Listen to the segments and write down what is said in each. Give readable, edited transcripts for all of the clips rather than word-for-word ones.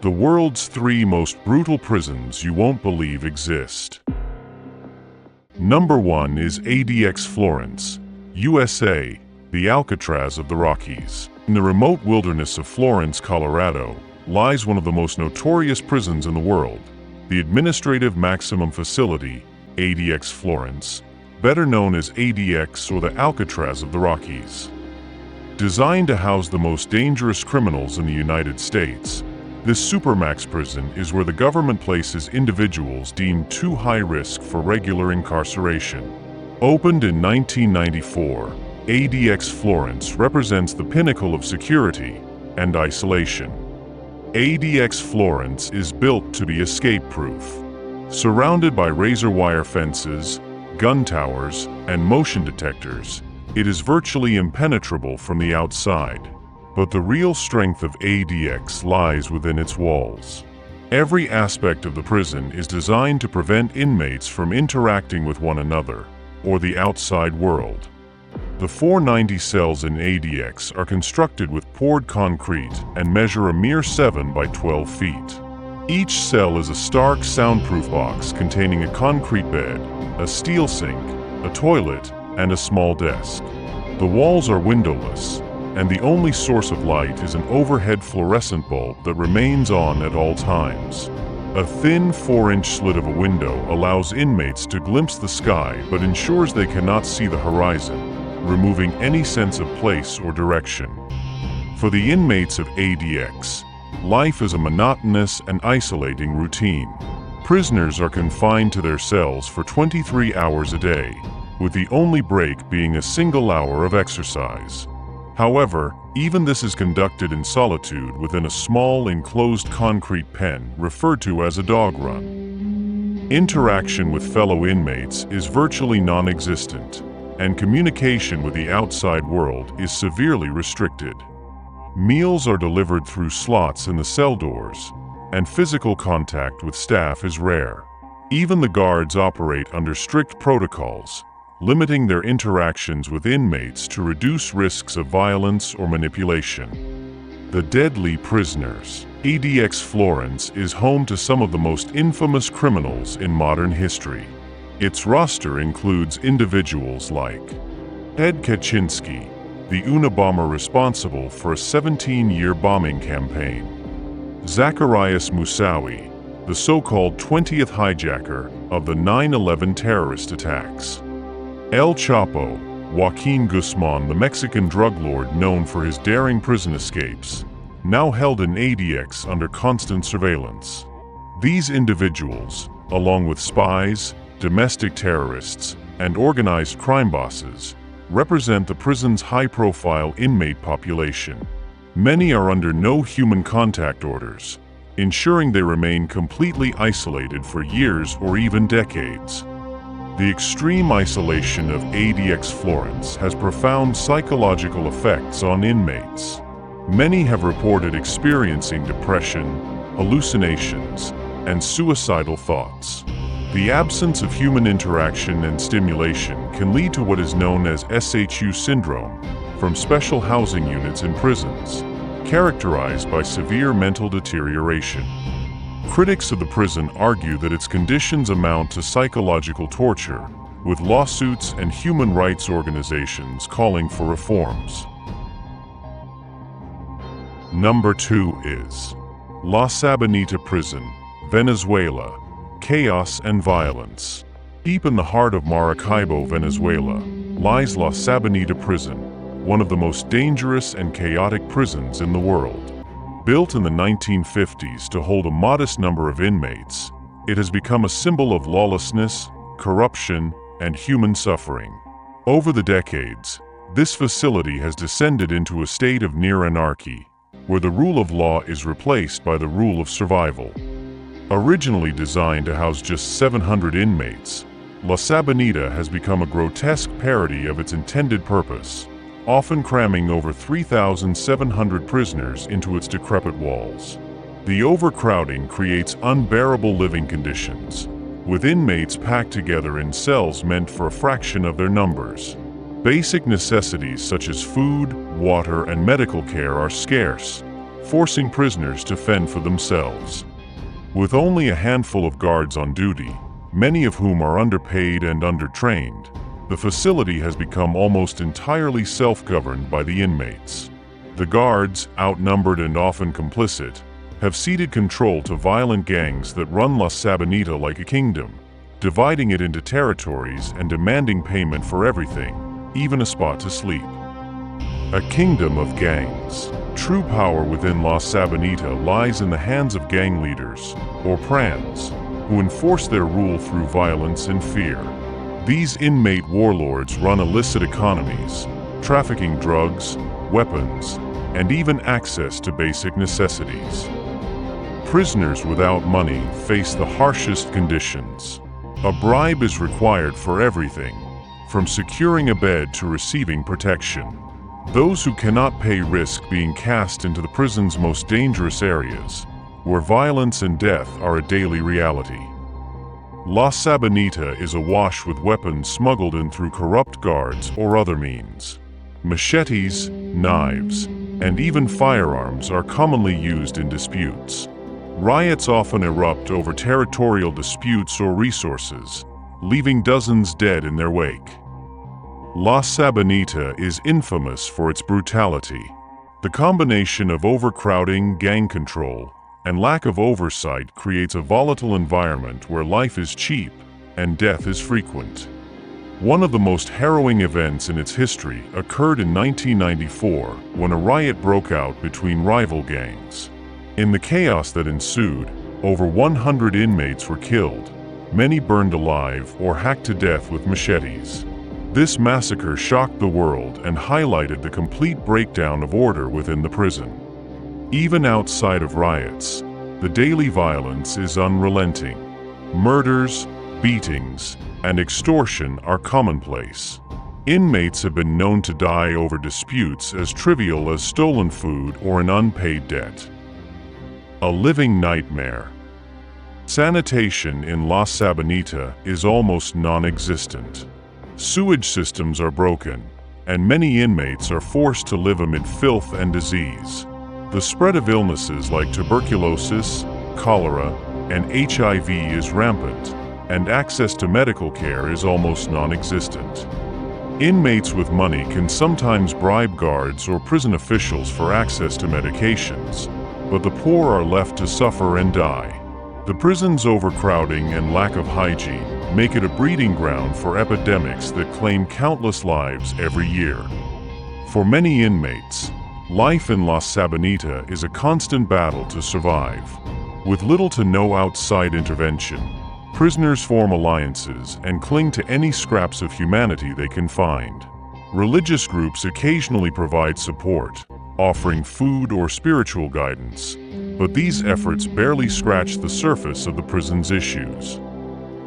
The world's 3 most brutal prisons you won't believe exist. Number 1 is ADX Florence, USA, the Alcatraz of the Rockies. In the remote wilderness of Florence, Colorado, lies one of the most notorious prisons in the world, the Administrative Maximum Facility, ADX Florence, better known as ADX or the Alcatraz of the Rockies. Designed to house the most dangerous criminals in the United States, this supermax prison is where the government places individuals deemed too high risk for regular incarceration. Opened in 1994, ADX Florence represents the pinnacle of security and isolation. ADX Florence is built to be escape-proof. Surrounded by razor wire fences, gun towers, and motion detectors, it is virtually impenetrable from the outside. But the real strength of ADX lies within its walls. Every aspect of the prison is designed to prevent inmates from interacting with one another, or the outside world. The 490 cells in ADX are constructed with poured concrete and measure a mere 7 by 12 feet. Each cell is a stark, soundproof box containing a concrete bed, a steel sink, a toilet, and a small desk. The walls are windowless, and the only source of light is an overhead fluorescent bulb that remains on at all times. A thin 4-inch slit of a window allows inmates to glimpse the sky but ensures they cannot see the horizon, removing any sense of place or direction. For the inmates of ADX, life is a monotonous and isolating routine. Prisoners are confined to their cells for 23 hours a day, with the only break being a single hour of exercise. However, even this is conducted in solitude within a small enclosed concrete pen referred to as a dog run. Interaction with fellow inmates is virtually non-existent, and communication with the outside world is severely restricted. Meals are delivered through slots in the cell doors, and physical contact with staff is rare. Even the guards operate under strict protocols, limiting their interactions with inmates to reduce risks of violence or manipulation. The Deadly Prisoners. ADX Florence is home to some of the most infamous criminals in modern history. Its roster includes individuals like Ed Kaczynski, the Unabomber responsible for a 17-year bombing campaign; Zacarias Moussaoui, the so-called 20th hijacker of the 9/11 terrorist attacks; El Chapo, Joaquin Guzman, the Mexican drug lord known for his daring prison escapes, now held in ADX under constant surveillance. These individuals, along with spies, domestic terrorists, and organized crime bosses, represent the prison's high-profile inmate population. Many are under no human contact orders, ensuring they remain completely isolated for years or even decades. The extreme isolation of ADX Florence has profound psychological effects on inmates. Many have reported experiencing depression, hallucinations, and suicidal thoughts. The absence of human interaction and stimulation can lead to what is known as SHU syndrome from special housing units in prisons, characterized by severe mental deterioration. Critics of the prison argue that its conditions amount to psychological torture, with lawsuits and human rights organizations calling for reforms. Number 2 is La Sabanita Prison, Venezuela. Chaos and violence. Deep in the heart of Maracaibo, Venezuela, lies La Sabanita Prison, one of the most dangerous and chaotic prisons in the world. Built in the 1950s to hold a modest number of inmates, it has become a symbol of lawlessness, corruption, and human suffering. Over the decades, this facility has descended into a state of near anarchy, where the rule of law is replaced by the rule of survival. Originally designed to house just 700 inmates, La Sabanita has become a grotesque parody of its intended purpose, often cramming over 3,700 prisoners into its decrepit walls. The overcrowding creates unbearable living conditions, with inmates packed together in cells meant for a fraction of their numbers. Basic necessities such as food, water, and medical care are scarce, forcing prisoners to fend for themselves. With only a handful of guards on duty, many of whom are underpaid and undertrained, the facility has become almost entirely self-governed by the inmates. The guards, outnumbered and often complicit, have ceded control to violent gangs that run La Sabanita like a kingdom, dividing it into territories and demanding payment for everything, even a spot to sleep. A kingdom of gangs. True power within La Sabanita lies in the hands of gang leaders, or prans, who enforce their rule through violence and fear. These inmate warlords run illicit economies, trafficking drugs, weapons, and even access to basic necessities. Prisoners without money face the harshest conditions. A bribe is required for everything, from securing a bed to receiving protection. Those who cannot pay risk being cast into the prison's most dangerous areas, where violence and death are a daily reality. La Sabanita is awash with weapons smuggled in through corrupt guards or other means. Machetes, knives, and even firearms are commonly used in disputes. Riots often erupt over territorial disputes or resources, leaving dozens dead in their wake. La Sabanita is infamous for its brutality. The combination of overcrowding, gang control, and lack of oversight creates a volatile environment where life is cheap and death is frequent. One of the most harrowing events in its history occurred in 1994 when a riot broke out between rival gangs. In the chaos that ensued, over 100 inmates were killed, many burned alive or hacked to death with machetes. This massacre shocked the world and highlighted the complete breakdown of order within the prison. Even outside of riots, the daily violence is unrelenting. Murders, beatings, and extortion are commonplace. Inmates have been known to die over disputes as trivial as stolen food or an unpaid debt. A living nightmare. Sanitation in La Sabanita is almost non-existent. Sewage systems are broken, and many inmates are forced to live amid filth and disease. The spread of illnesses like tuberculosis, cholera, and HIV is rampant, and access to medical care is almost non-existent. Inmates with money can sometimes bribe guards or prison officials for access to medications, but the poor are left to suffer and die. The prison's overcrowding and lack of hygiene make it a breeding ground for epidemics that claim countless lives every year. For many inmates, life in La Sabanita is a constant battle to survive. With little to no outside intervention, prisoners form alliances and cling to any scraps of humanity they can find. Religious groups occasionally provide support, offering food or spiritual guidance, but these efforts barely scratch the surface of the prison's issues.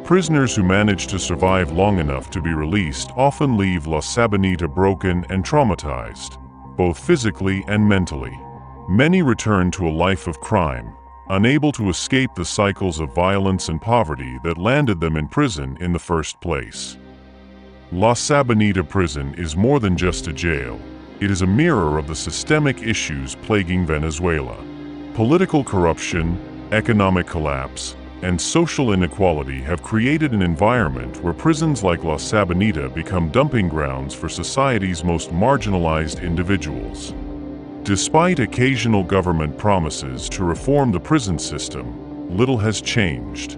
Prisoners who manage to survive long enough to be released often leave La Sabanita broken and traumatized, both physically and mentally. Many return to a life of crime, unable to escape the cycles of violence and poverty that landed them in prison in the first place. La Sabanita prison is more than just a jail. It is a mirror of the systemic issues plaguing Venezuela. Political corruption, economic collapse, and social inequality have created an environment where prisons like La Sabanita become dumping grounds for society's most marginalized individuals. Despite occasional government promises to reform the prison system, little has changed.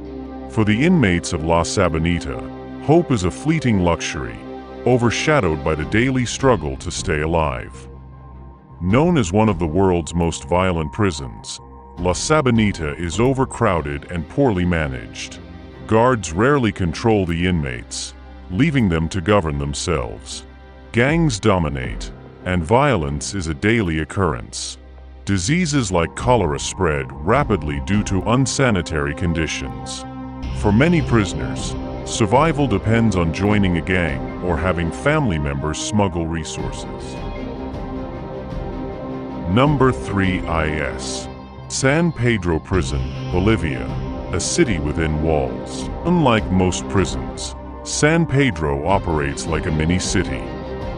For the inmates of La Sabanita, hope is a fleeting luxury, overshadowed by the daily struggle to stay alive. Known as one of the world's most violent prisons, La Sabanita is overcrowded and poorly managed. Guards rarely control the inmates, leaving them to govern themselves. Gangs dominate, and violence is a daily occurrence. Diseases like cholera spread rapidly due to unsanitary conditions. For many prisoners, survival depends on joining a gang or having family members smuggle resources. Number 3 is San Pedro Prison, Bolivia, a city within walls. Unlike most prisons, San Pedro operates like a mini-city.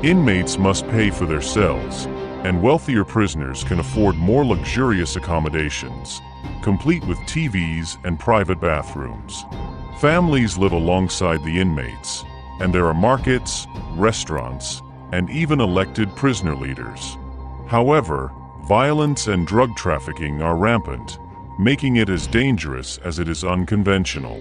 Inmates must pay for their cells, and wealthier prisoners can afford more luxurious accommodations, complete with TVs and private bathrooms. Families live alongside the inmates, and there are markets, restaurants, and even elected prisoner leaders. However, violence and drug trafficking are rampant, making it as dangerous as it is unconventional.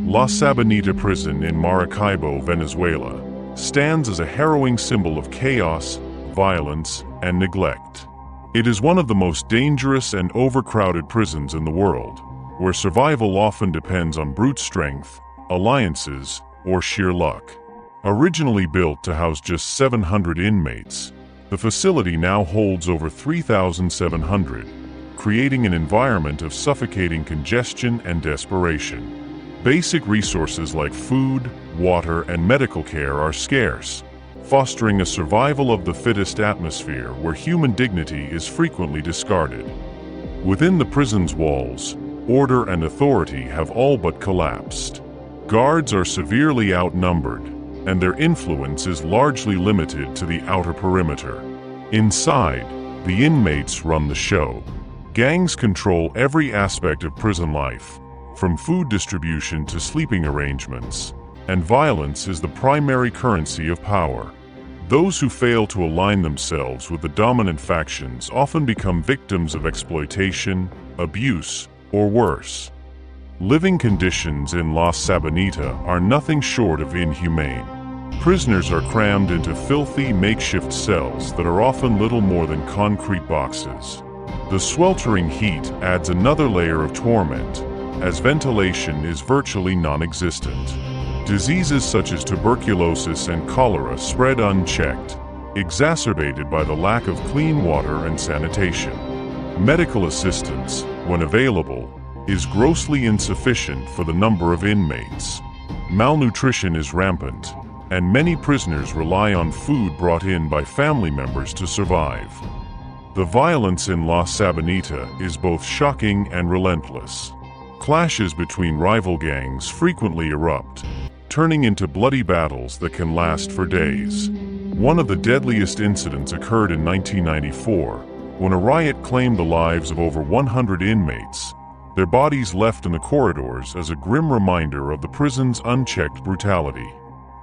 La Sabanita prison in Maracaibo, Venezuela, stands as a harrowing symbol of chaos, violence, and neglect. It is one of the most dangerous and overcrowded prisons in the world, where survival often depends on brute strength, alliances, or sheer luck. Originally built to house just 700 inmates, the facility now holds over 3,700, creating an environment of suffocating congestion and desperation. Basic resources like food, water, and medical care are scarce, fostering a survival of the fittest atmosphere where human dignity is frequently discarded. Within the prison's walls, order and authority have all but collapsed. Guards are severely outnumbered, and their influence is largely limited to the outer perimeter. Inside, the inmates run the show. Gangs control every aspect of prison life, from food distribution to sleeping arrangements, and violence is the primary currency of power. Those who fail to align themselves with the dominant factions often become victims of exploitation, abuse, or worse. Living conditions in La Sabanita are nothing short of inhumane. Prisoners are crammed into filthy makeshift cells that are often little more than concrete boxes. The sweltering heat adds another layer of torment, as ventilation is virtually non-existent. Diseases such as tuberculosis and cholera spread unchecked, exacerbated by the lack of clean water and sanitation. Medical assistance, when available, is grossly insufficient for the number of inmates. Malnutrition is rampant, and many prisoners rely on food brought in by family members to survive. The violence in La Sabanita is both shocking and relentless. Clashes between rival gangs frequently erupt, turning into bloody battles that can last for days. One of the deadliest incidents occurred in 1994, when a riot claimed the lives of over 100 inmates, their bodies left in the corridors as a grim reminder of the prison's unchecked brutality.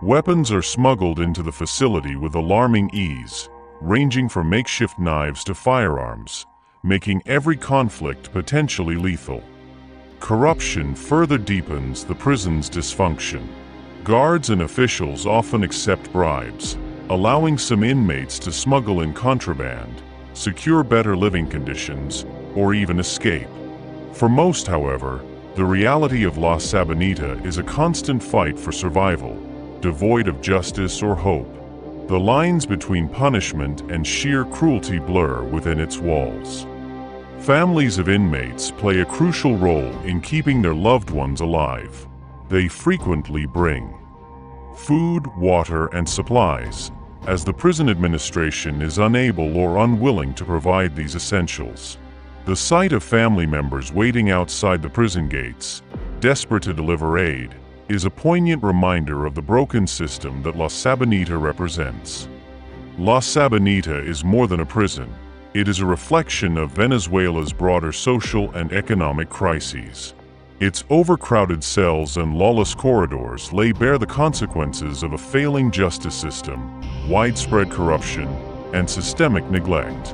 Weapons are smuggled into the facility with alarming ease, ranging from makeshift knives to firearms, making every conflict potentially lethal. Corruption further deepens the prison's dysfunction. Guards and officials often accept bribes, allowing some inmates to smuggle in contraband, secure better living conditions, or even escape. For most, however, the reality of La Sabanita is a constant fight for survival, devoid of justice or hope. The lines between punishment and sheer cruelty blur within its walls. Families of inmates play a crucial role in keeping their loved ones alive. They frequently bring food, water, and supplies, as the prison administration is unable or unwilling to provide these essentials. The sight of family members waiting outside the prison gates, desperate to deliver aid, is a poignant reminder of the broken system that La Sabanita represents. La Sabanita is more than a prison. It is a reflection of Venezuela's broader social and economic crises. Its overcrowded cells and lawless corridors lay bare the consequences of a failing justice system, widespread corruption, and systemic neglect.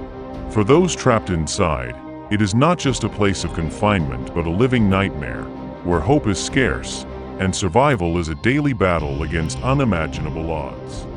For those trapped inside, it is not just a place of confinement but a living nightmare, where hope is scarce, and survival is a daily battle against unimaginable odds.